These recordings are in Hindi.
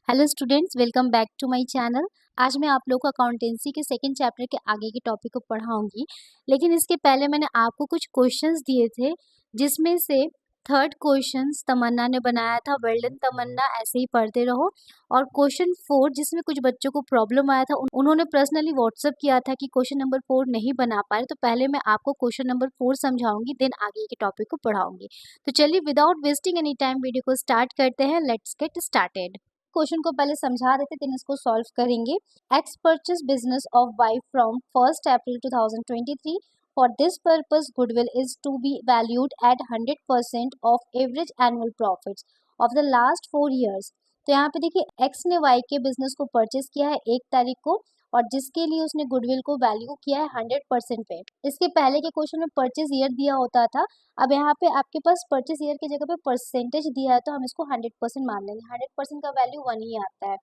Hello students, welcome back to my channel. आज मैं आप लोगों को अकाउंटेंसी के सेकंड चैप्टर के आगे के टॉपिक को पढ़ाऊंगी। लेकिन इसके पहले मैंने आपको कुछ क्वेश्चंस दिए थे, जिसमें से थर्ड क्वेश्चंस तमन्ना ने बनाया था। वेल डन तमन्ना, ऐसे ही पढ़ते रहो। और क्वेश्चन 4 जिसमें कुछ बच्चों को प्रॉब्लम आया था, उन्होंने पर्सनली व्हाट्सअप किया था कि क्वेश्चन नंबर 4 नहीं बना पाए। तो पहले मैं आपको क्वेश्चन नंबर 4 समझाऊंगी, देन आगे के टॉपिक को पढ़ाऊंगी। तो चलिए without wasting any time video को स्टार्ट करते हैं। Let's get started. क्वेश्चन को पहले समझा देते, देन इसको सॉल्व करेंगे। X purchase business of Y from 1 April 2023। For this purpose goodwill is to be valued at 100% of average annual profits of the last 4 years. तो यहाँ पे देखिए, एक्स ने वाई के बिजनेस को परचेज किया है 1 तारीख को, और जिसके लिए उसने गुडविल को वैल्यू किया है 100% पे। इसके पहले के क्वेश्चन में परचेज ईयर दिया होता था। अब यहाँ पे आपके पास परचेज ईयर की जगह पे परसेंटेज दिया है, तो हम इसको 100% मान लेंगे। 100% का वैल्यू 1 ही आता है।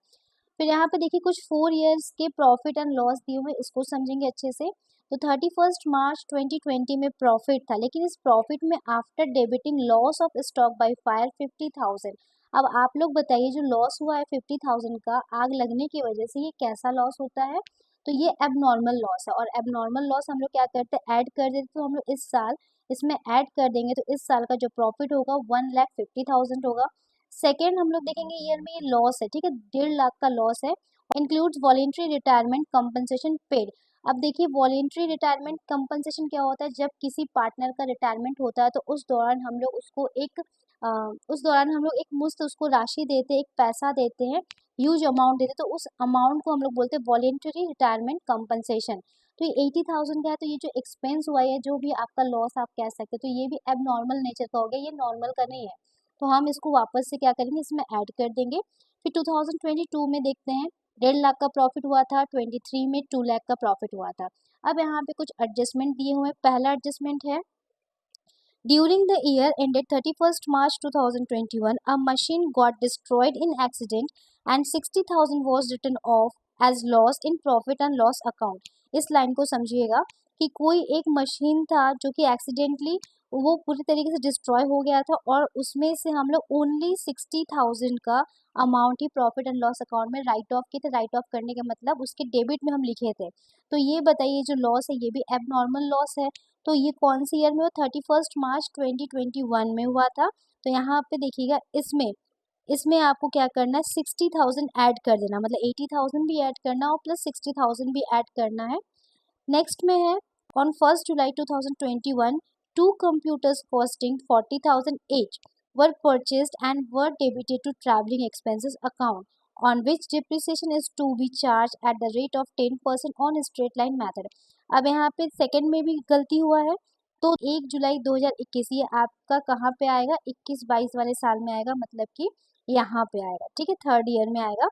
फिर यहाँ पे देखिए, कुछ 4 ईयर्स के प्रॉफिट एंड लॉस दिए हुए, इसको समझेंगे अच्छे से। तो 31 मार्च 2020 में प्रॉफिट था, लेकिन इस प्रॉफिट में after debiting loss of stock by fire 50,000। अब आप लोग बताइए, जो लॉस हुआ है 50,000 का आग लगने की वजह से, ये कैसा लॉस होता है? तो ये एबनॉर्मल लॉस है। और एबनॉर्मल लॉस हम लोग क्या करते हैं, ऐड कर देते। तो हम लोग इस साल इसमें ऐड कर देंगे, तो इस साल का जो प्रॉफिट होगा 1,50,000 होगा। सेकेंड हम लोग देखेंगे, ईयर में ये लॉस है, ठीक है, 1.5 लाख का लॉस है। Includes voluntary retirement compensation paid. अब देखिए, वॉलेंट्री रिटायरमेंट कंपनसेशन क्या होता है? जब किसी पार्टनर का रिटायरमेंट होता है, तो उस दौरान हम लोग उसको एक मुश्त उसको राशि देते हैं, एक पैसा देते हैं, ह्यूज अमाउंट देते हैं। तो उस अमाउंट को हम लोग बोलते हैं वॉलेंट्री रिटायरमेंट कंपनसेशन। तो ये 80,000 का है। तो ये जो एक्सपेंस हुआ है, जो भी आपका लॉस आप कह सकते हैं, तो ये भी एबनॉर्मल नेचर का हो गया, ये नॉर्मल का नहीं है। तो हम इसको वापस से क्या करेंगे, इसमें ऐड कर देंगे। फिर 2022 में देखते हैं, 1.5 लाख का प्रॉफिट हुआ था। 23 में 2 लाख का प्रॉफिट हुआ था। अब यहाँ पे कुछ एडजस्टमेंट दिए हुए हैं। पहला एडजस्टमेंट है, during the year ended 31st March 2021, a machine got destroyed in accident and 60,000 was written off as loss in profit and loss account। इस लाइन को समझिएगा कि कोई एक मशीन था जो कि एक्सीडेंटली वो पूरी तरीके से डिस्ट्रॉय हो गया था, और उसमें से हम लोग ओनली 60,000 का amount he profit and loss account में राइट ऑफ किए थे। राइट ऑफ करने का मतलब उसके डेबिट में हम लिखे थे। तो ये बताइए, जो लॉस है ये भी एबनॉर्मल लॉस है। तो ये कौन सी ईयर में हुआ? 31 मार्च 2021 में हुआ था। तो यहाँ पे देखिएगा, इसमें इसमें आपको क्या करना है, 60,000 ऐड कर देना, मतलब 80,000 भी ऐड करना और प्लस 60,000 भी ऐड करना है। नेक्स्ट में है, on 1 July 2021 two computers costing 40,000 each were purchased and were debited to traveling expenses account on which depreciation is to be charged at the rate of 10% on straight line method। अब यहाँ पे सेकंड में भी गलती हुआ है। तो 1 जुलाई 2021 ये आपका कहाँ पे आएगा, 21-22 वाले साल में आएगा, मतलब कि यहाँ पे आएगा, ठीक है, थर्ड ईयर में आएगा।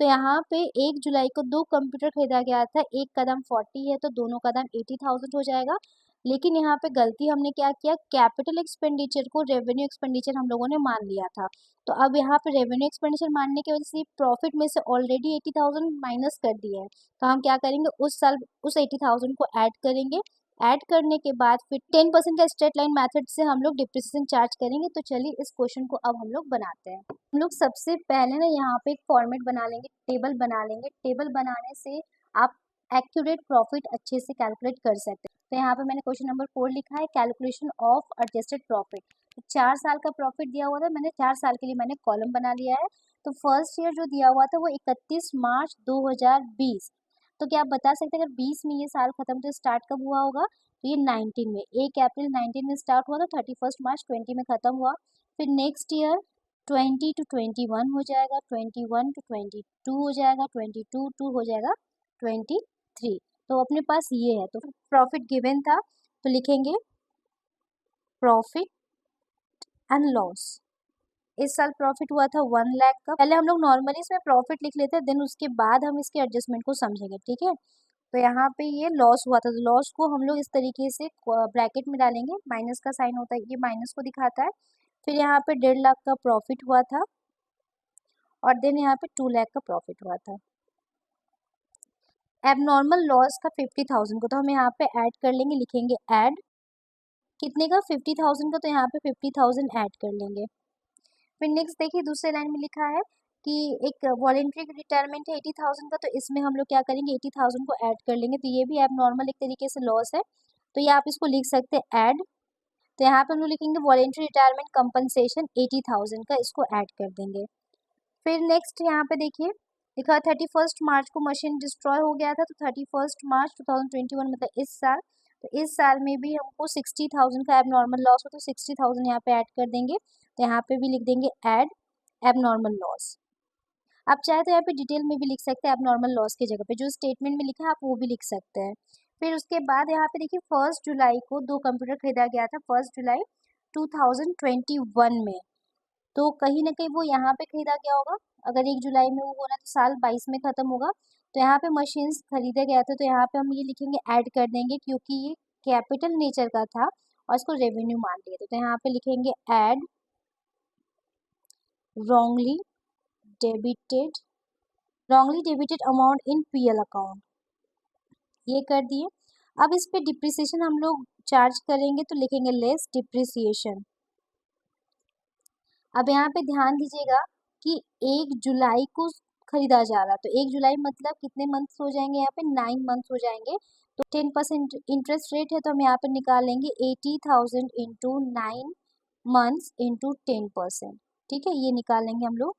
तो यहाँ पे 1 जुलाई को 2 कंप्यूटर खरीदा गया था। एक का दाम 40 है, तो दोनों का दाम 80,000 हो जाएगा। लेकिन यहाँ पे गलती हमने क्या किया, कैपिटल एक्सपेंडिचर को रेवेन्यू एक्सपेंडिचर हम लोगों ने मान लिया था। तो अब यहाँ पे रेवेन्यू एक्सपेंडिचर मानने की वजह से प्रॉफिट में से ऑलरेडी 80,000 माइनस कर दिया है। तो हम क्या करेंगे, उस साल उस 80,000 को ऐड करेंगे। ऐड करने के बाद फिर 10% का स्ट्रेट लाइन मेथड से हम लोग डिप्रिसिएशन चार्ज करेंगे। तो चलिए इस क्वेश्चन को अब हम लोग बनाते हैं। हम लोग सबसे पहले ना यहाँ पे एक फॉर्मेट बना लेंगे, टेबल बना लेंगे। टेबल बनाने से आप एक्यूरेट प्रॉफिट अच्छे से कैलकुलेट कर सकते हैं। तो यहाँ पे मैंने क्वेश्चन नंबर 4 लिखा है, कैलकुलेशन ऑफ एडजस्टेड प्रॉफिट। तो 4 साल का प्रॉफिट दिया हुआ था, मैंने 4 साल के लिए मैंने कॉलम बना लिया है। तो फर्स्ट ईयर जो दिया हुआ था वो 31 मार्च 2020। तो क्या आप बता सकते हैं, अगर 20 में ये साल खत्म, तो स्टार्ट कब हुआ होगा? तो ये 19 में, 1 अप्रैल 19 में स्टार्ट हुआ, तो 31 मार्च 20 में खत्म हुआ। फिर नेक्स्ट ईयर 20 to 21 हो जाएगा, 21 to 22 हो जाएगा, 22 टू हो जाएगा 23। तो अपने पास ये है। तो प्रॉफिट गिवन था, तो लिखेंगे प्रॉफिट एंड लॉस। इस साल प्रॉफिट हुआ था 1 लाख का। पहले हम लोग नॉर्मली इसमें प्रॉफिट लिख लेते हैं, देन उसके बाद हम इसके एडजस्टमेंट को समझेंगे, ठीक है। तो यहाँ पे ये लॉस हुआ था, तो लॉस को हम लोग इस तरीके से ब्रैकेट में डालेंगे, माइनस का साइन होता है, ये माइनस को दिखाता है। फिर यहाँ पे 1.5 लाख का प्रॉफिट हुआ था, और देन यहाँ पे 2 लाख का प्रॉफिट हुआ था। एबनॉर्मल लॉस का 50,000 को तो हम यहाँ पे ऐड कर लेंगे, लिखेंगे ऐड कितने का, 50,000 का। तो यहाँ पे 50,000 ऐड कर लेंगे। फिर नेक्स्ट देखिए, दूसरे लाइन में लिखा है कि एक वॉलेंट्री रिटायरमेंट है 80,000 का, तो इसमें हम लोग क्या करेंगे 80,000 को ऐड कर लेंगे, तो ये भी एब नॉर्मल एक तरीके से लॉस है, तो ये आप इसको लिख सकते हैं ऐड। तो यहाँ पे हम लोग लिखेंगे वॉलेंट्री रिटायरमेंट कंपनसेशन 80,000 का, इसको ऐड कर देंगे। फिर नेक्स्ट यहाँ पे देखिए लिखा 31 मार्च को मशीन डिस्ट्रॉय हो गया था, तो 31 मार्च 2021 मतलब इस साल, तो इस साल में भी हमको 60,000 का एबनॉर्मल लॉस हो, तो 60,000 यहाँ पे ऐड कर देंगे, तो यहाँ पे भी लिख देंगे ऐड एबनॉर्मल लॉस। आप चाहे तो यहाँ पे डिटेल में भी लिख सकते हैं एबनॉर्मल लॉस की जगह पे, जो स्टेटमेंट में लिखा है आप वो भी लिख सकते हैं। फिर उसके बाद यहाँ पे देखिए 1 जुलाई को 2 कंप्यूटर खरीदा गया था, 1 जुलाई 2021 में, तो कहीं ना कहीं वो यहाँ पे खरीदा गया होगा। अगर 1 जुलाई में वो हो रहा है तो साल 22 में ख़त्म होगा, तो यहाँ पे मशीन्स खरीदे गए थे, तो यहाँ पे हम ये लिखेंगे ऐड कर देंगे, क्योंकि ये कैपिटल नेचर का था और इसको रेवेन्यू मान लिए थे, तो यहाँ पे लिखेंगे add wrongly debited amount in PL account, ये कर दिए। अब इस पे डिप्रिसिएशन हम लोग चार्ज करेंगे, तो लिखेंगे लेस डिप्रिसिएशन। अब यहाँ पे ध्यान दीजिएगा कि 1 जुलाई को खरीदा जा रहा, तो 1 जुलाई मतलब कितने मंथ्स हो जाएंगे, यहाँ पे 9 मंथ्स हो जाएंगे, तो 10% इंटरेस्ट रेट है, तो हम यहाँ पे निकालेंगे 80,000 इंटू 9 मंथ्स इंटू 10%, ठीक है, ये निकालेंगे हम लोग,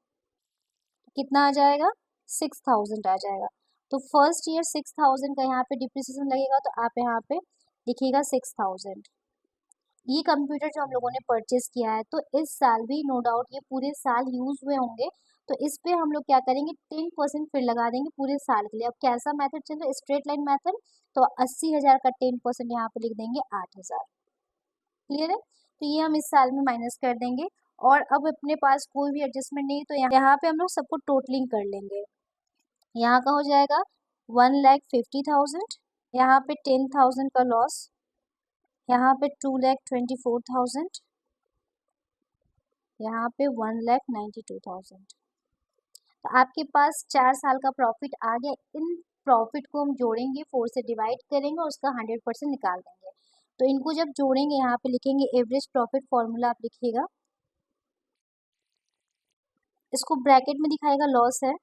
कितना आ जाएगा 6,000 आ जाएगा। तो फर्स्ट ईयर 6,000 का यहाँ पे डिप्रिसिएशन लगेगा, तो आप यहाँ पे लिखिएगा 6,000। ये कंप्यूटर जो हम लोगों ने परचेज किया है, तो इस साल भी नो डाउट ये पूरे साल यूज हुए होंगे, तो इस पे हम लोग क्या करेंगे 10% फिर लगा देंगे पूरे साल के लिए। अब कैसा मेथड चल रहा है, स्ट्रेट लाइन मेथड, तो 80,000 का 10% यहाँ पे लिख देंगे 8,000। क्लियर है, तो ये हम इस साल में माइनस कर देंगे, और अब अपने पास कोई भी एडजस्टमेंट नहीं, तो यहाँ पे हम लोग सबको टोटलिंग कर लेंगे। यहाँ का हो जाएगा 1,50,000, यहाँ पे 10,000 का लॉस, यहाँ पे 2,24,000, यहाँ पे 1,92,000। तो आपके पास 4 साल का प्रॉफिट आ गया। इन प्रॉफिट को हम जोड़ेंगे, 4 से डिवाइड करेंगे और उसका 100% निकाल देंगे। तो इनको जब जोड़ेंगे यहाँ पे लिखेंगे एवरेज प्रॉफिट फॉर्मूला, आप लिखिएगा, इसको ब्रैकेट में दिखाएगा लॉस है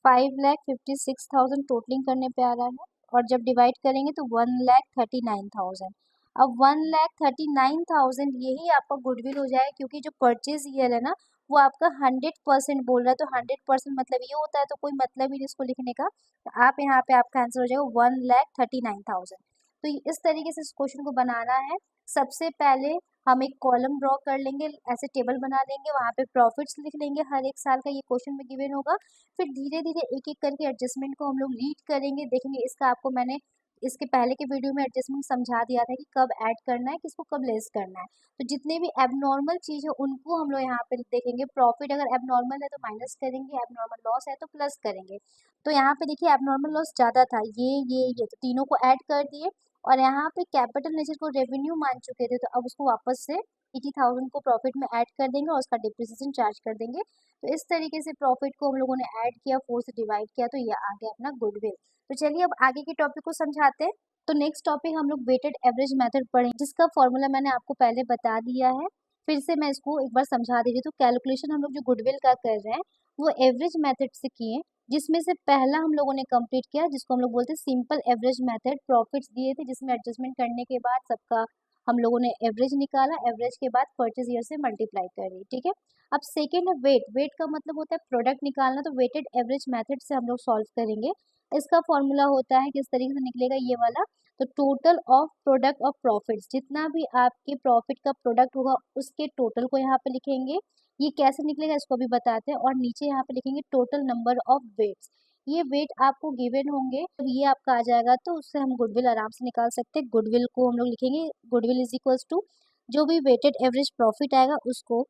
5,56,000 टोटलिंग करने पे आ रहा है, और जब डिवाइड करेंगे तो 1,39,000। अब 1,39,000 यही आपका गुडविल हो जाए, क्योंकि जो परचेज ईयर है ना वो आपका 100% बोल रहा है, तो 100% मतलब ये होता है, तो कोई मतलब ही नहीं इसको लिखने का, तो आप यहाँ पे आपका आंसर हो जाएगा 1,39,000। तो इस तरीके से इस क्वेश्चन को बनाना है। सबसे पहले हम एक कॉलम ड्रॉ कर लेंगे, ऐसे टेबल बना लेंगे, वहाँ पे प्रॉफिट्स लिख लेंगे हर एक साल का, ये क्वेश्चन में गिवन होगा। फिर धीरे धीरे एक एक करके एडजस्टमेंट को हम लोग लीड करेंगे, देखेंगे। इसका आपको मैंने इसके पहले के वीडियो में एडजस्टमेंट समझा दिया था कि कब ऐड करना है, किसको कब लेस करना है। तो जितने भी एबनॉर्मल चीज़ है उनको हम लोग यहाँ पे देखेंगे। प्रॉफिट अगर एबनॉर्मल है तो माइनस करेंगे, एबनॉर्मल लॉस है तो प्लस करेंगे। तो यहाँ पे देखिए एबनॉर्मल लॉस ज़्यादा था, ये तो तीनों को ऐड कर दिए, और यहाँ पे कैपिटल नेचर को रेवेन्यू मान चुके थे, तो अब उसको वापस से 80,000 को प्रॉफिट में ऐड कर देंगे और उसका डिप्रिसिएशन चार्ज कर देंगे। तो इस तरीके से प्रॉफिट को हम लोगों ने ऐड किया, 4 से डिवाइड किया, तो ये आ गया अपना गुडविल। तो चलिए अब आगे के टॉपिक को समझाते हैं। तो नेक्स्ट टॉपिक हम लोग वेटेड एवरेज मेथड पढ़ेंगे, जिसका फॉर्मूला मैंने आपको पहले बता दिया है, फिर से मैं इसको एक बार समझा दे रही हूँ। तो कैलकुलेशन हम लोग जो गुडविल का कर रहे हैं वो एवरेज मेथड से किए, जिसमें से पहला हम लोगों ने कंप्लीट किया, जिसको हम लोग बोलते हैं सिंपल एवरेज मेथड। प्रॉफिट्स दिए थे जिसमें एडजस्टमेंट करने के बाद सबका हम लोगों ने एवरेज निकाला, एवरेज के बाद परचेज ईयर से मल्टीप्लाई कर दी, ठीक है। अब सेकेंड है वेट। वेट का मतलब होता है प्रोडक्ट निकालना, तो वेटेड एवरेज मेथड से हम लोग सॉल्व करेंगे। इसका फॉर्मूला होता है किस तरीके से निकलेगा ये वाला, तो total of product of profits, जितना भी आपके प्रॉफिट का प्रोडक्ट होगा उसके टोटल को यहाँ पे लिखेंगे। ये कैसे निकलेगा इसको भी बताते हैं, और नीचे यहाँ पे लिखेंगे टोटल नंबर ऑफ वेट्स। ये वेट आपको गिवन होंगे, जब ये आपका आ जाएगा तो उससे हम गुडविल आराम से निकाल सकते हैं। गुडविल को हम लोग लिखेंगे, गुडविल इज इक्वल्स टू जो भी वेटेड एवरेज प्रॉफिट आएगा उसको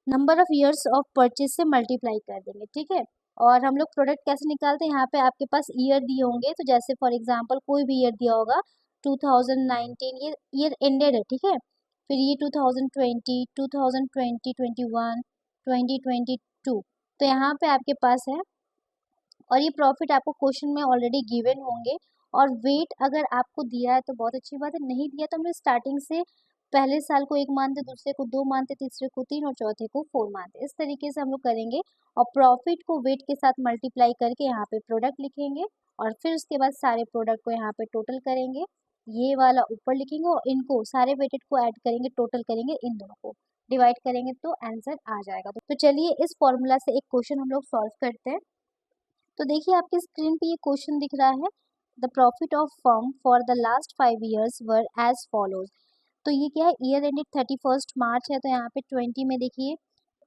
number of years of purchase से मल्टीप्लाई कर देंगे, ठीक है। और हम लोग प्रोडक्ट कैसे निकालते हैं, यहाँ पे आपके पास ईयर दिए होंगे, तो जैसे फॉर एग्जांपल कोई भी ईयर दिया होगा 2019, ये ईयर एंडेड है, ठीक है। फिर ये 2020, 2020, 21, 2022, तो यहाँ पे आपके पास है, और ये प्रॉफिट आपको क्वेश्चन में ऑलरेडी गिवन होंगे। और वेट अगर आपको दिया है तो बहुत अच्छी बात है, नहीं दिया तो हम लोग स्टार्टिंग से पहले साल को 1 मानते, दूसरे को 2 मानते, तीसरे को 3 और चौथे को 4 मानते। इस तरीके से हम लोग करेंगे और प्रॉफिट को वेट के साथ मल्टीप्लाई करके यहाँ पे प्रोडक्ट लिखेंगे और फिर उसके बाद सारे प्रोडक्ट को यहाँ पे टोटल करेंगे, ये वाला ऊपर लिखेंगे और इनको सारे वेटेड को ऐड करेंगे, टोटल करेंगे, इन दोनों को डिवाइड करेंगे तो आंसर आ जाएगा। तो चलिए इस फॉर्मूला से एक क्वेश्चन हम लोग सॉल्व करते हैं। तो देखिए आपकी स्क्रीन पे ये क्वेश्चन दिख रहा है, the profit of firm for the last 5 years were as follows. तो ये क्या है, ईयर एंडेड 31 मार्च है, तो यहाँ पे 20 में देखिए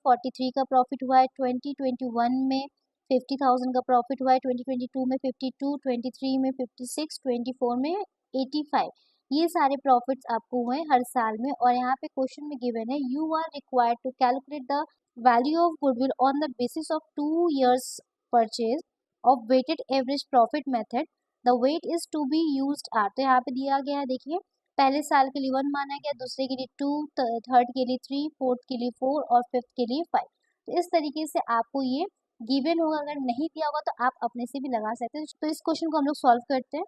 43 का प्रॉफिट हुआ है, 2021 में 50,000 का प्रॉफिट हुआ है, 2022 में 52, 23 में 56, 24 में 85। ये सारे प्रॉफिट्स आपको हुए हर साल में। और यहाँ पे क्वेश्चन में गिवन है, you are required to calculate the value of goodwill on the basis of 2 years purchase of weighted average profit method, the weight is to be used are. तो यहाँ पे दिया गया है, देखिए पहले साल के लिए 1 माना गया, दूसरे के लिए 2, थर्ड के लिए 3, फोर्थ के लिए 4 और फिफ्थ के लिए 5। तो इस तरीके से आपको ये गिवन होगा, अगर नहीं दिया होगा तो आप अपने से भी लगा सकते हैं। तो इस क्वेश्चन को हम लोग सॉल्व करते हैं।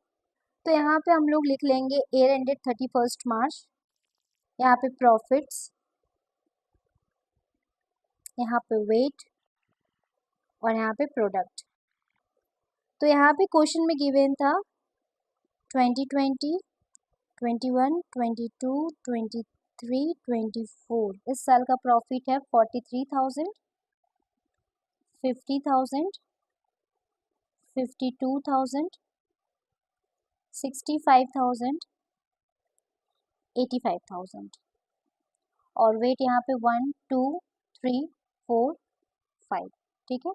तो यहाँ पे हम लोग लिख लेंगे ईयर एंडेड 31 मार्च, यहाँ पे प्रॉफिट्स, यहाँ पे वेट और यहाँ पे प्रोडक्ट। तो यहाँ पे क्वेश्चन में गिवन था 2020, 21, 22, 23, 24। इस साल का प्रॉफिट है 43,000, 50,000, 52,000, 65,000, 85,000 और वेट यहाँ पे 1, 2, 3, 4, 5। ठीक है,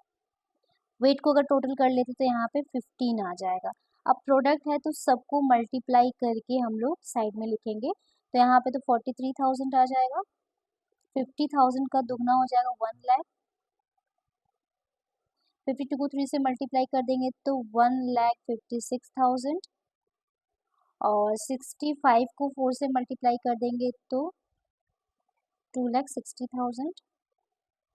वेट को अगर टोटल कर लेते तो यहाँ पे 15 आ जाएगा। अब प्रोडक्ट है तो सबको मल्टीप्लाई करके हम लोग साइड में लिखेंगे। तो यहाँ पे तो 43,000 आ जाएगा, 50,000 का दुगना हो जाएगा 1 लाख, 52 को 3 से मल्टीप्लाई कर देंगे तो 1,56,000 और 65 को 4 से मल्टीप्लाई कर देंगे तो 2,60,000,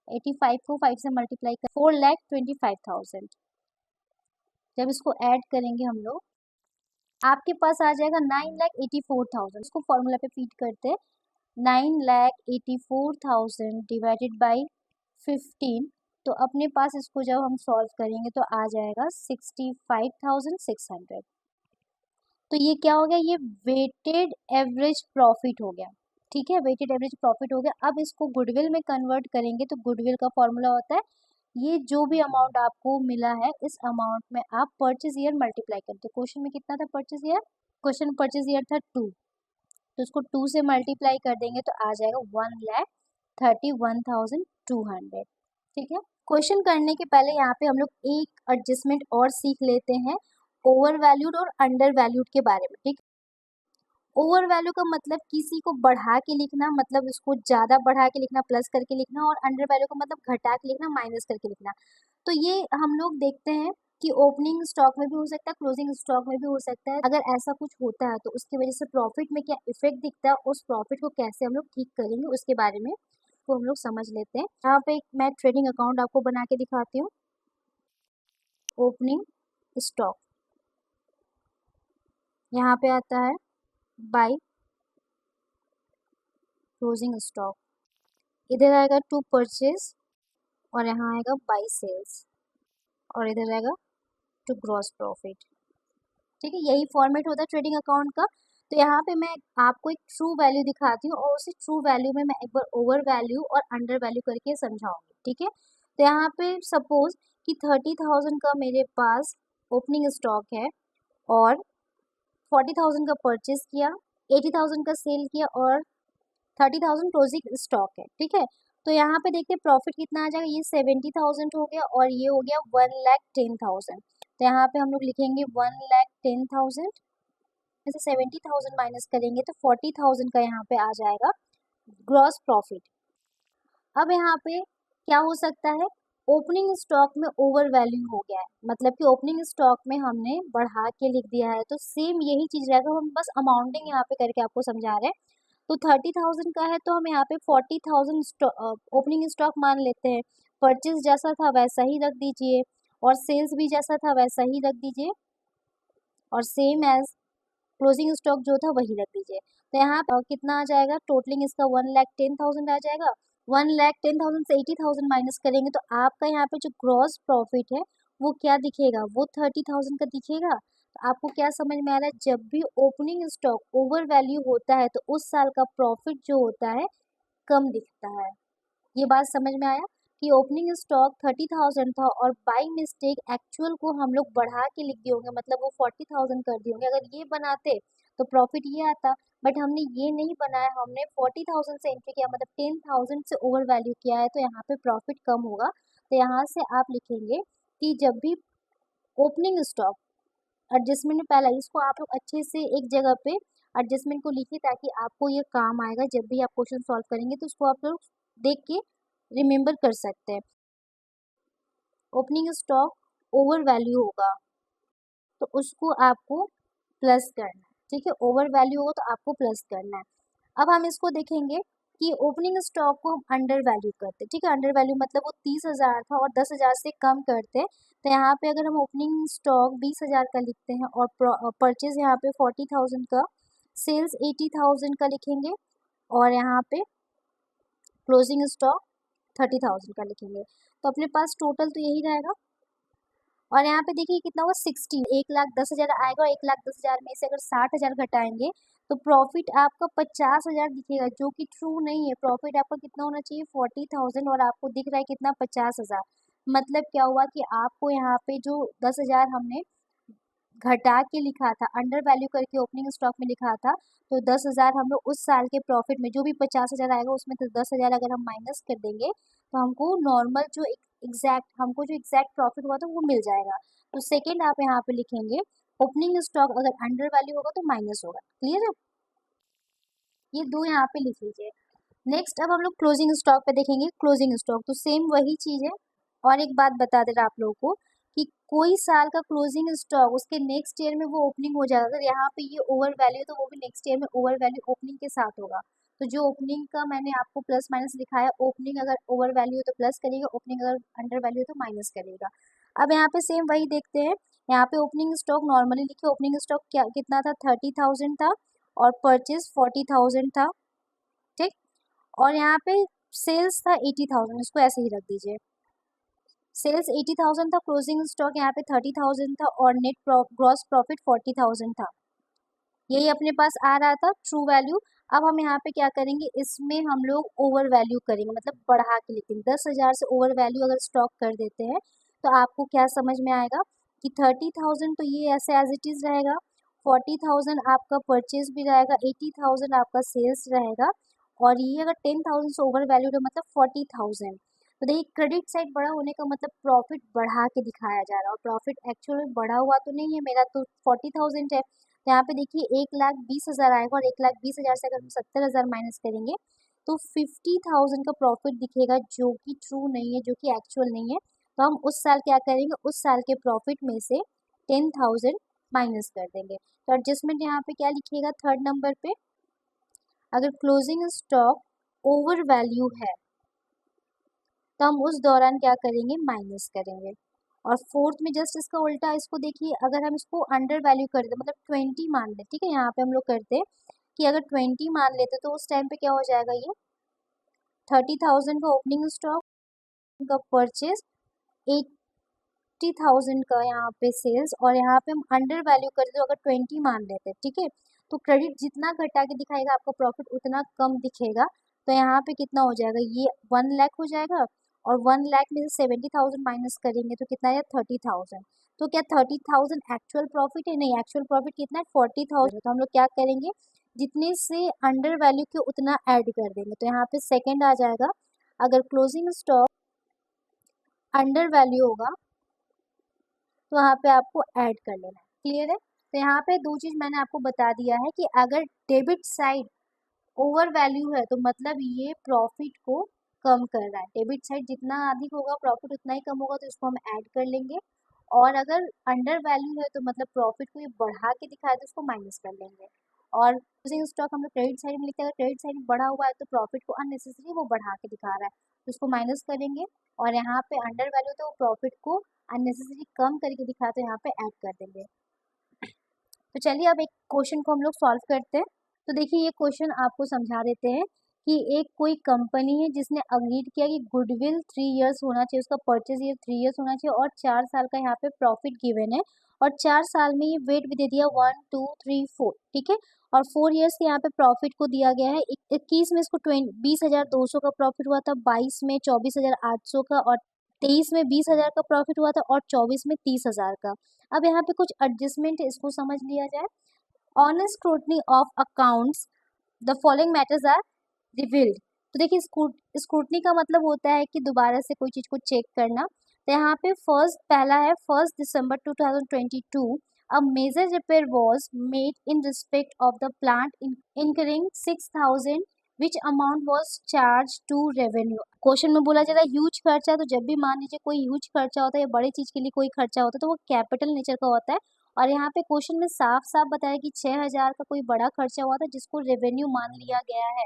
85 को 5 से मल्टीप्लाई कर 4,25,000। जब इसको ऐड करेंगे हम लोग, आपके पास आ जाएगा 9,84,000। इसको फॉर्मूला पे फीड करते हैं, 9,84,000 डिवाइडेड बाई 15। तो अपने पास इसको जब हम सॉल्व करेंगे तो आ जाएगा 65,600। तो ये क्या हो गया, ये वेटेड एवरेज प्रॉफिट हो गया। ठीक है, वेटेड एवरेज प्रॉफिट हो गया। अब इसको गुडविल में कन्वर्ट करेंगे तो गुडविल का फॉर्मूला होता है, ये जो भी अमाउंट आपको मिला है इस अमाउंट में आप परचेज ईयर मल्टीप्लाई करते हो। क्वेश्चन में कितना था purchase year, question purchase year था 2, तो इसको 2 से मल्टीप्लाई कर देंगे तो आ जाएगा 1,31,200। ठीक है, क्वेश्चन करने के पहले यहाँ पे हम लोग एक एडजस्टमेंट और सीख लेते हैं, ओवर वैल्यूड और अंडर वैल्यूड के बारे में। ठीक, ओवर वैल्यू का मतलब किसी को बढ़ा के लिखना, मतलब उसको ज़्यादा बढ़ा के लिखना, प्लस करके लिखना, और अंडर वैल्यू का मतलब घटा के लिखना, माइनस करके लिखना। तो ये हम लोग देखते हैं कि ओपनिंग स्टॉक में भी हो सकता है, क्लोजिंग स्टॉक में भी हो सकता है। अगर ऐसा कुछ होता है तो उसकी वजह से प्रॉफिट में क्या इफेक्ट दिखता है, उस प्रॉफिट को कैसे हम लोग ठीक करेंगे उसके बारे में वो हम लोग समझ लेते हैं। यहाँ पे मैं ट्रेडिंग अकाउंट आपको बना के दिखाती हूँ। ओपनिंग स्टॉक, यहाँ पे आता है बाय क्लोजिंग स्टॉक, इधर आएगा टू परचेज और यहाँ आएगा बाय सेल्स और इधर आएगा टू ग्रॉस प्रॉफिट। ठीक है, यही फॉर्मेट होता है ट्रेडिंग अकाउंट का। तो यहाँ पे मैं आपको एक ट्रू वैल्यू दिखाती हूँ और उसी ट्रू वैल्यू में मैं एक बार ओवर वैल्यू और अंडर वैल्यू करके समझाऊंगी। ठीक है, तो यहाँ पे सपोज कि 30,000 का मेरे पास ओपनिंग स्टॉक है और 40,000 का परचेज किया, 80,000 का सेल किया और 30,000 क्लोजिंग स्टॉक है। ठीक है, तो यहाँ पे देखते हैं प्रॉफिट कितना आ जाएगा, ये 70,000 हो गया और ये हो गया 1,10,000। तो यहाँ पे हम लोग लिखेंगे 1,10,000 में से 70,000 माइनस करेंगे तो 40,000 का यहाँ पे आ जाएगा ग्रॉस प्रॉफिट। अब यहाँ पे क्या हो सकता है, ओपनिंग स्टॉक में ओवर वैल्यू हो गया है, मतलब कि ओपनिंग स्टॉक में हमने बढ़ा के लिख दिया है। तो सेम यही चीज रहेगा, हम बस अमाउंटिंग यहाँ पे करके आपको समझा रहे हैं। तो 30,000 का है तो हम यहाँ पे 40,000 ओपनिंग स्टॉक मान लेते हैं, परचेज जैसा था वैसा ही रख दीजिए और सेल्स भी जैसा था वैसा ही रख दीजिए और सेम एज क्लोजिंग स्टॉक जो था वही रख दीजिए। तो यहाँ कितना आ जाएगा, टोटलिंग इसका 1,10,000 आ जाएगा। 1,10,000 से 80,000 माइनस करेंगे तो आपका यहाँ पे जो ग्रॉस प्रॉफिट है वो क्या दिखेगा, वो 30,000 का दिखेगा। तो आपको क्या समझ में आ रहा है, जब भी ओपनिंग स्टॉक ओवर वैल्यू होता है तो उस साल का प्रॉफिट जो होता है कम दिखता है। ये बात समझ में आया कि ओपनिंग स्टॉक 30,000 था और बाई मिस्टेक एक्चुअल को हम लोग बढ़ा के लिख दिए होंगे, मतलब वो 40,000 कर दिए होंगे। अगर ये बनाते तो प्रॉफिट ये आता, बट हमने ये नहीं बनाया, हमने 40,000 से एंट्री किया, मतलब 10,000 से ओवर वैल्यू किया है, तो यहाँ पे प्रॉफिट कम होगा। तो यहाँ से आप लिखेंगे कि जब भी ओपनिंग स्टॉक एडजस्टमेंट में पहला, इसको आप लोग अच्छे से एक जगह पे एडजस्टमेंट को लिखिए ताकि आपको ये काम आएगा जब भी आप क्वेश्चन सॉल्व करेंगे, तो उसको आप लोग देख के रिमेम्बर कर सकते हैं। ओपनिंग स्टॉक ओवर वैल्यू होगा तो उसको आपको प्लस करना है, ठीक है। ओवर वैल्यू होगा तो आपको प्लस करना है। अब हम इसको देखेंगे कि ओपनिंग स्टॉक को हम अंडर वैल्यू करते, ठीक है। अंडर वैल्यू मतलब वो 30,000 था और 10,000 से कम करते, तो यहाँ पे अगर हम ओपनिंग स्टॉक 20,000 का लिखते हैं और परचेज यहाँ पे 40,000 का, सेल्स 80,000 का लिखेंगे और यहाँ पे क्लोजिंग स्टॉक 30,000 का लिखेंगे, तो अपने पास टोटल तो यही रहेगा। और यहाँ पे देखिए कितना हुआ, 16, 1,10,000 आएगा और 1,10,000 में से अगर 60,000 घटाएंगे तो प्रॉफिट आपका 50,000 दिखेगा, जो कि ट्रू नहीं है। प्रॉफिट आपका कितना होना चाहिए, 40,000, और आपको दिख रहा है कितना, 50,000। मतलब क्या हुआ कि आपको यहाँ पे जो 10,000 हमने घटा के लिखा था, अंडर वैल्यू करके ओपनिंग स्टॉक में लिखा था, तो 10,000 हम लोग उस साल के प्रॉफिट में, जो भी 50,000 आएगा उसमें तो 10,000 अगर हम माइनस कर देंगे तो हमको नॉर्मल जो हमको जो एग्जैक्ट प्रॉफिट हुआ था वो मिल जाएगा। तो सेकेंड आप यहाँ पे लिखेंगे, ओपनिंग स्टॉक अगर अंडर वैल्यू होगा तो माइनस होगा। क्लियर है, ये दो यहाँ पे लिख लीजिए। नेक्स्ट अब हम लोग क्लोजिंग स्टॉक पे देखेंगे। क्लोजिंग स्टॉक तो सेम वही चीज़ है। और एक बात बता दे रहा आप लोगों को कि कोई साल का क्लोजिंग स्टॉक उसके नेक्स्ट ईयर में वो ओपनिंग हो जाएगा। अगर यहाँ पे ये ओवर वैल्यू तो वो भी नेक्स्ट ईयर में ओवर वैल्यू ओपनिंग के साथ होगा। तो जो ओपनिंग का मैंने आपको प्लस माइनस लिखाया, ओपनिंग अगर ओवर वैल्यू है तो प्लस करेगा, ओपनिंग अगर अंडर वैल्यू है तो माइनस करेगा। अब यहाँ पे सेम वही देखते हैं। यहाँ पे ओपनिंग स्टॉक नॉर्मली लिखे, ओपनिंग स्टॉक क्या कितना था, 30,000 था और परचेज 40,000 था, ठीक। और यहाँ पे सेल्स था 80,000, इसको ऐसे ही रख दीजिए। सेल्स 80,000 था, क्लोजिंग स्टॉक यहाँ पे 30,000 था और नेट ग्रॉस प्रॉफिट 40,000 था। यही अपने पास आ रहा था ट्रू वैल्यू। अब हम यहाँ पे क्या करेंगे, इसमें हम लोग ओवर वैल्यू करेंगे, मतलब बढ़ा के लिखेंगे। 10,000 से ओवर वैल्यू अगर स्टॉक कर देते हैं तो आपको क्या समझ में आएगा कि 30,000 तो ये ऐसे एज इट इज रहेगा, 40,000 आपका परचेज भी रहेगा, 80,000 आपका सेल्स रहेगा, और ये अगर 10,000 से ओवर वैल्यू है मतलब 40,000। तो देखिए क्रेडिट साइड बड़ा होने का मतलब प्रॉफिट बढ़ा के दिखाया जा रहा है, और प्रॉफिट एक्चुअल में बढ़ा हुआ तो नहीं है, मेरा तो 40,000 है। तो यहाँ पे देखिए 1,20,000 आएगा और 1,20,000 से अगर हम 70,000 माइनस करेंगे तो 50,000 का प्रॉफिट दिखेगा, जो कि ट्रू नहीं है, जो कि एक्चुअल नहीं है। तो हम उस साल क्या करेंगे, उस साल के प्रॉफिट में से 10,000 माइनस कर देंगे। तो एडजस्टमेंट यहाँ पे क्या लिखिएगा, थर्ड नंबर पे, अगर क्लोजिंग स्टॉक ओवर वैल्यू है तो हम उस दौरान क्या करेंगे, माइनस करेंगे। और फोर्थ में जस्ट इसका उल्टा, इसको देखिए, अगर हम इसको अंडर वैल्यू कर दे, मतलब 20 मान ले, ठीक है। यहाँ पे हम लोग करते कि अगर 20 मान लेते तो उस टाइम पे क्या हो जाएगा, ये 30,000 का ओपनिंग स्टॉक का परचेज, 80,000 का यहाँ पे सेल्स, और यहाँ पे हम अंडर वैल्यू कर दे तो अगर 20 मान लेते हैं, ठीक है। तो क्रेडिट जितना घटा के दिखाएगा आपका प्रॉफिट उतना कम दिखेगा। तो यहाँ पे कितना हो जाएगा, ये 1,00,000 हो जाएगा, और 1,00,000 में से 70,000 माइनस करेंगे तो कितना है, 30,000। तो क्या 30,000 एक्चुअल प्रॉफिट है, नहीं, एक्चुअल प्रॉफिट कितना है, 40,000। तो हम लोग क्या करेंगे, जितने से अंडर वैल्यू के उतना ऐड कर देंगे। तो यहाँ पे सेकेंड आ जाएगा, अगर क्लोजिंग स्टॉक अंडर वैल्यू होगा तो वहाँ पे आपको ऐड कर लेना है। क्लियर है, तो यहाँ पे दो चीज मैंने आपको बता दिया है कि अगर डेबिट साइड ओवर वैल्यू है तो मतलब ये प्रॉफिट को कम कर रहा है। डेबिट साइड जितना अधिक होगा प्रॉफिट उतना ही कम होगा, तो इसको हम ऐड कर लेंगे। और अगर अंडर वैल्यू है तो मतलब प्रॉफिट को ये बढ़ा के दिखाए तो इसको माइनस कर लेंगे। और क्लोजिंग स्टॉक हम लोग क्रेडिट साइड में लिखते हैं, क्रेडिट साइड में बढ़ा हुआ है तो प्रॉफिट को अननेसेसरी वो बढ़ा के दिखा रहा है, तो इसको माइनस करेंगे। और यहाँ पे अंडर वैल्यू तो प्रॉफिट को अननेसेसरी कम करके दिखा, तो यहाँ पे ऐड कर देंगे। तो चलिए अब एक क्वेश्चन को हम लोग सॉल्व करते हैं। तो देखिए ये क्वेश्चन आपको समझा देते हैं कि एक कोई कंपनी है जिसने अग्रीड किया कि गुडविल 3 इयर्स होना चाहिए, उसका परचेज ईयर 3 इयर्स होना चाहिए और 4 साल का यहाँ पे प्रॉफिट गिवन है और 4 साल में ये वेट भी दे दिया 1 2 3 4, ठीक है। और 4 इयर्स के यहाँ पे प्रॉफिट को दिया गया है। 21 में इसको 20,200 का प्रॉफिट हुआ था, 22 में 24,800 का और 23 में 20,000 का प्रॉफिट हुआ था और 24 में 30,000 का। अब यहाँ पे कुछ एडजस्टमेंट है, इसको समझ लिया जाए। On scrutiny of accounts the following matters are revealed. तो देखिए स्क्रूटनी का मतलब होता है कि दोबारा से कोई चीज को चेक करना। तो यहाँ पे पहला है 1 December 2022 a major repair was made in respect of the plant incurring 6,000 which amount was charged to revenue. Question में बोला जा रहा है ह्यूज खर्चा, तो जब भी मान लीजिए कोई ह्यूज खर्चा होता है या बड़ी चीज के लिए कोई खर्चा होता है तो वो कैपिटल नेचर का होता है। और यहाँ पे क्वेश्चन में साफ साफ बताया कि 6,000 का कोई बड़ा खर्चा हुआ था जिसको रेवेन्यू मान लिया गया है।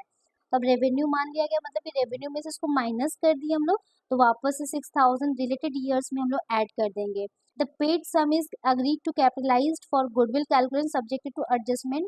तब रेवेन्यू मान लिया गया मतलब कि रेवेन्यू में से इसको माइनस कर दिए हम लोग, तो वापस से 6,000 रिलेटेड ईयर्स में हम लोग ऐड कर देंगे। The paid sum is agreed to capitalized for goodwill calculation subjected to adjustment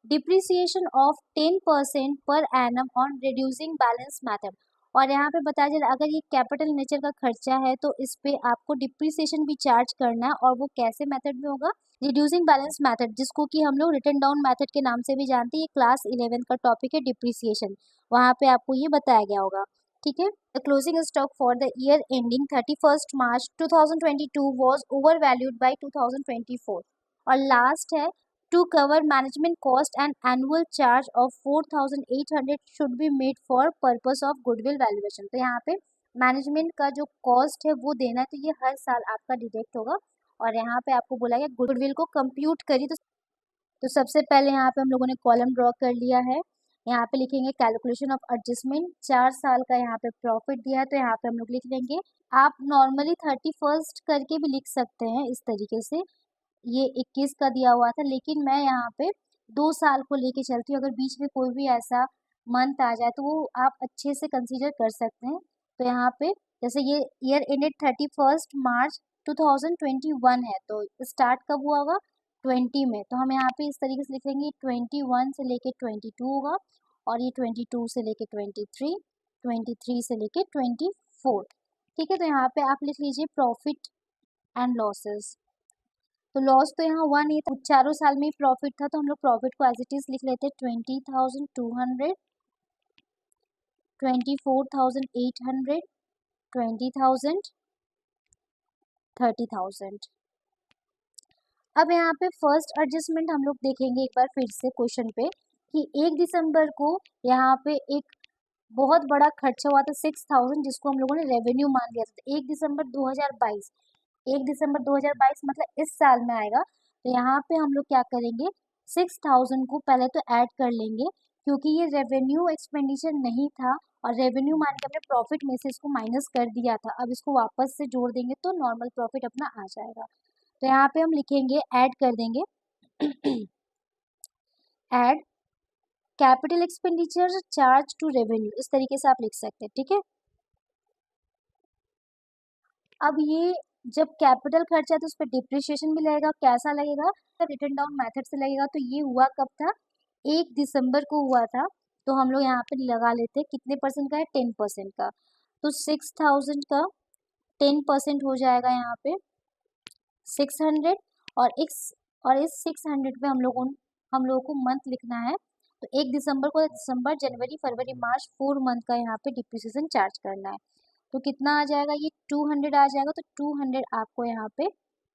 depreciation of 10% per annum on reducing balance method. और यहाँ पे बताया जा रहा है अगर ये कैपिटल नेचर का खर्चा है तो इस पे आपको डिप्रिसिएशन भी चार्ज करना है और वो कैसे मेथड में होगा, रिड्यूसिंग बैलेंस मेथड, जिसको कि हम लोग रिटर्न डाउन मेथड के नाम से भी जानते हैं। ये क्लास 11 का टॉपिक है डिप्रिसिएशन, वहाँ पे आपको ये बताया गया होगा, ठीक है। The closing stock for the year ending 31 March 2022 was over valued by 2024। और लास्ट है to cover management cost and annual charge of 4,800 should be made for purpose of goodwill valuation. तो यहाँ पे मैनेजमेंट का जो कॉस्ट है वो देना है, तो ये हर साल आपका डिडक्ट होगा। और यहाँ पे आपको बोला गया गुडविल को कंप्यूट करिए। तो सबसे पहले यहाँ पे हम लोगों ने कॉलम ड्रॉ कर लिया है। यहाँ पे लिखेंगे कैलकुलेशन ऑफ एडजस्टमेंट, 4 साल का यहाँ पे प्रॉफिट दिया है तो यहाँ पे हम लोग लिख लेंगे। आप नॉर्मली 31 करके भी लिख सकते हैं इस तरीके से, ये 21 का दिया हुआ था, लेकिन मैं यहाँ पे 2 साल को लेके चलती हूँ। अगर बीच में कोई भी ऐसा मंथ आ जाए तो वो आप अच्छे से कंसीडर कर सकते हैं। तो यहाँ पे जैसे ये ईयर एंडेड 31 मार्च 2021 है, तो स्टार्ट कब हुआ होगा 20 में, तो हम यहाँ पे इस तरीके से लिख लेंगे 21 से लेके 22 होगा और ये 22 से लेके 23, 23 से लेके 24, ठीक है। तो यहाँ पे आप लिख लीजिए प्रॉफिट एंड लॉसेस। तो लॉस तो यहाँ हुआ नहीं था, चारों साल में ही प्रॉफिट था, तो हम लोग प्रॉफिट को एज इट इज लिख लेते हैं 20,200, 24,800, 20,000, 30,000। अब यहाँ पे फर्स्ट एडजस्टमेंट हम लोग देखेंगे एक बार फिर से क्वेश्चन पे कि 1 दिसंबर को यहाँ पे एक बहुत बड़ा खर्चा हुआ था 6,000, जिसको हम लोगों ने रेवेन्यू मान लिया था। तो 1 दिसंबर 2022, 1 दिसंबर 2022 मतलब इस साल में आएगा। तो यहाँ पे हम लोग क्या करेंगे, 6,000 को पहले तो ऐड कर लेंगे क्योंकि ये रेवेन्यू एक्सपेंडिचर नहीं था और रेवेन्यू मान के हमने प्रॉफिट में से इसको माइनस कर दिया था। अब इसको वापस से जोड़ देंगे तो नॉर्मल प्रॉफिट अपना आ जाएगा। तो यहाँ पे हम लिखेंगे ऐड कर देंगे add capital expenditure charge to revenue, इस तरीके से आप लिख सकते हैं, ठीक है। अब ये जब कैपिटल खर्चा है तो उस पर डिप्रिशिएशन भी लगेगा, कैसा लगेगा, रिटर्न डाउन मेथड से लगेगा। तो ये हुआ कब था, 1 दिसंबर को हुआ था। तो हम लोग यहाँ पे लगा लेते हैं कितने परसेंट का है, 10% का। तो 6,000 का 10% हो जाएगा यहाँ पे 600 और इस 600 पे हम लोगों को मंथ लिखना है। तो 1 दिसंबर को दिसंबर, जनवरी, फरवरी, मार्च 4 मंथ का यहाँ पे डिप्रिसिएशन चार्ज करना है। तो कितना आ जाएगा, ये 200 आ जाएगा। तो 200 आपको यहाँ पे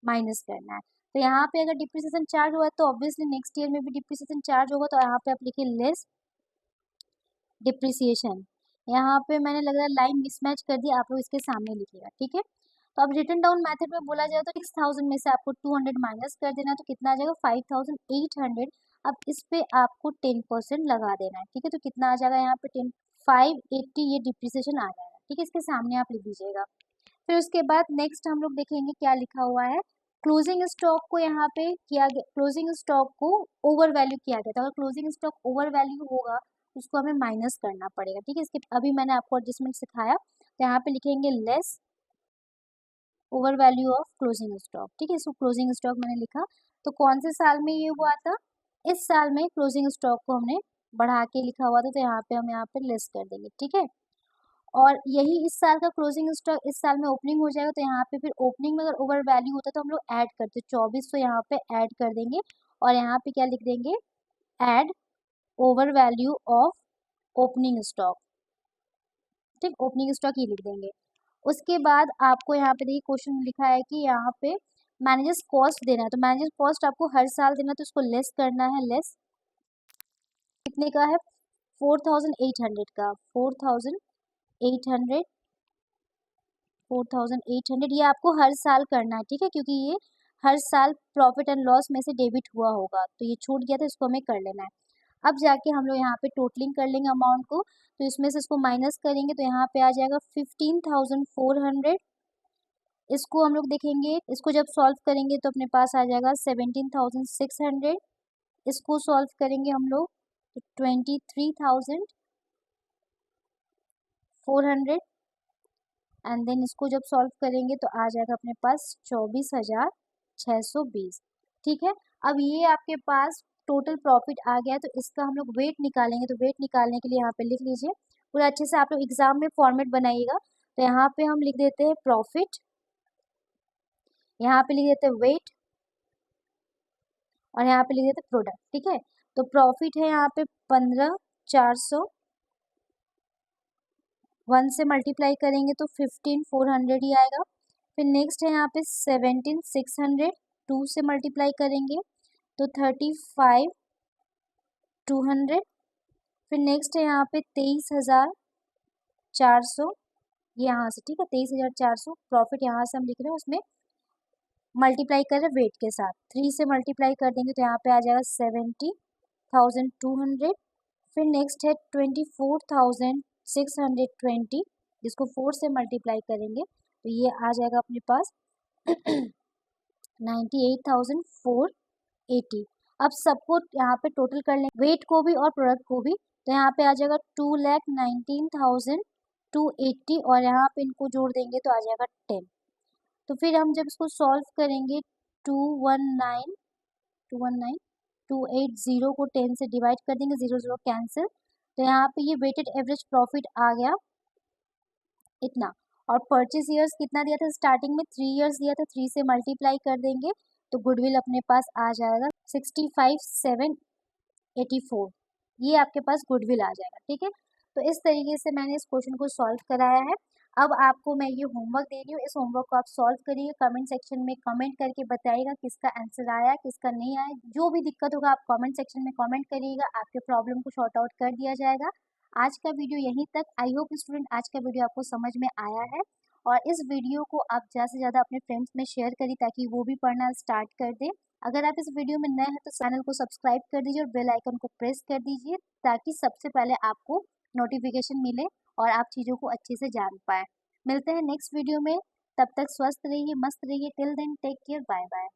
माइनस करना है। तो यहाँ पे अगर डिप्रिसिएशन चार्ज हुआ है तो ऑब्वियसली नेक्स्ट ईयर में भी डिप्रिसिएशन चार्ज होगा। तो यहाँ पे आप लिखिए लेस डिप्रिसिएशन। यहाँ पे मैंने लग रहा है लाइन मिसमैच कर दिया, आप लोग इसके सामने लिखिएगा, ठीक है। तो अब रिटर्न डाउन मेथड में बोला जाए तो 6,000 में से आपको 200 माइनस कर देना है, तो कितना आ जाएगा 5,800। अब इस पे आपको 10% लगा देना है, ठीक है। तो कितना आ जाएगा यहाँ पे 580 ये डिप्रिसिएशन आ जाएगा, ठीक है। इसके सामने आप लिख दीजिएगा। फिर उसके बाद नेक्स्ट हम लोग देखेंगे क्या लिखा हुआ है। क्लोजिंग स्टॉक को यहाँ पे किया गया, क्लोजिंग स्टॉक को ओवर वैल्यू किया गया था। अगर क्लोजिंग स्टॉक ओवर वैल्यू होगा उसको हमें माइनस करना पड़ेगा, ठीक है। इसके अभी मैंने आपको एडजस्टमेंट सिखाया। तो यहाँ पे लिखेंगे less over value of closing stock, ठीक है। इसको क्लोजिंग स्टॉक मैंने लिखा। तो कौन से साल में ये हुआ था? इस साल में क्लोजिंग स्टॉक को हमने बढ़ा के लिखा हुआ था, तो यहाँ पे हम यहाँ पे लेस कर देंगे, ठीक है। और यही इस साल का क्लोजिंग स्टॉक इस साल में ओपनिंग हो जाएगा, तो यहाँ पे फिर ओपनिंग में अगर ओवर वैल्यू होता है तो हम लोग ऐड करते 2400 यहाँ पे ऐड कर देंगे, और यहाँ पे क्या लिख देंगे? Add over value of opening stock, ठीक, ओपनिंग स्टॉक ही लिख देंगे। उसके बाद आपको यहाँ पे देखिए क्वेश्चन लिखा है कि यहाँ पे मैनेजर्स कॉस्ट देना है, तो मैनेजर कॉस्ट आपको हर साल देना है, तो इसको लेस करना है। लेस कितने का है? 4800 का, 4800 4800 ये आपको हर साल करना है, ठीक है, क्योंकि ये हर साल प्रॉफिट एंड लॉस में से डेबिट हुआ होगा, तो ये छूट गया था, इसको हमें कर लेना है। अब जाके हम लोग यहाँ पे टोटलिंग कर लेंगे अमाउंट को, तो इसमें से इसको माइनस करेंगे, तो यहाँ पे आ जाएगा 15,400। इसको हम लोग देखेंगे, इसको जब सॉल्व करेंगे तो अपने पास आ जाएगा 17,600। इसको सॉल्व करेंगे हम लोग तो 23,400, एंड देन इसको जब सॉल्व करेंगे तो आ जाएगा अपने पास 24,620, ठीक है। अब ये आपके पास टोटल प्रॉफिट आ गया है, तो इसका हम लोग वेट निकालेंगे, तो वेट निकालने के लिए यहाँ पे लिख लीजिए पूरा अच्छे से, आप लोग एग्जाम में फॉर्मेट बनाइएगा। तो यहाँ पे हम लिख देते हैं प्रॉफिट, यहाँ पे लिख देते हैं वेट, और यहाँ पे लिख देते हैं प्रोडक्ट, ठीक है। तो प्रॉफिट है यहाँ पे 15,400, 1 से मल्टीप्लाई करेंगे तो 15,400 ही आएगा। फिर नेक्स्ट है यहाँ पे 17,600, 2 से मल्टीप्लाई करेंगे तो 35,200। फिर नेक्स्ट है यहाँ पे 23,400, ये यहाँ से, ठीक है, 23,400 प्रॉफिट यहाँ से हम लिख रहे हैं, उसमें मल्टीप्लाई कर रहे हैं वेट के साथ, 3 से मल्टीप्लाई कर देंगे तो यहाँ पे आ जाएगा 70,200। फिर नेक्स्ट है 24,620, जिसको 4 से मल्टीप्लाई करेंगे तो ये आ जाएगा अपने पास 98,480। अब सबको यहाँ पे टोटल कर लेंगे, वेट को भी और प्रोडक्ट को भी, तो यहाँ पे आ जाएगा 2,19,280, और यहाँ पे इनको जोड़ देंगे तो आ जाएगा 10। तो फिर हम जब इसको सॉल्व करेंगे 280 को 10 से डिवाइड कर देंगे, 0 0 कैंसिल, तो यहाँ पे ये वेटेड एवरेज प्रॉफिट आ गया इतना। और परचेज ईयर्स कितना दिया था स्टार्टिंग में? 3 ईयर्स दिया था, 3 से मल्टीप्लाई कर देंगे तो गुडविल अपने पास आ जाएगा 65,784, ये आपके पास गुडविल आ जाएगा, ठीक है। तो इस तरीके से मैंने इस क्वेश्चन को सॉल्व कराया है। अब आपको मैं ये होमवर्क दे रही हूँ, इस होमवर्क को आप सॉल्व करिए, कमेंट सेक्शन में कमेंट करके बताइएगा किसका आंसर आया किसका नहीं आया। जो भी दिक्कत होगा आप कमेंट सेक्शन में कमेंट करिएगा, आपके प्रॉब्लम को सॉर्ट आउट कर दिया जाएगा। आज का वीडियो यहीं तक। आई होप स्टूडेंट आज का वीडियो आपको समझ में आया है, और इस वीडियो को आप ज़्यादा से ज़्यादा अपने फ्रेंड्स में शेयर करिए ताकि वो भी पढ़ना स्टार्ट कर दें। अगर आप इस वीडियो में नए हैं तो चैनल को सब्सक्राइब कर दीजिए और बेल आइकन को प्रेस कर दीजिए, ताकि सबसे पहले आपको नोटिफिकेशन मिले और आप चीज़ों को अच्छे से जान पाएँ। मिलते हैं नेक्स्ट वीडियो में, तब तक स्वस्थ रहिए, मस्त रहिए। Till then take care, bye bye.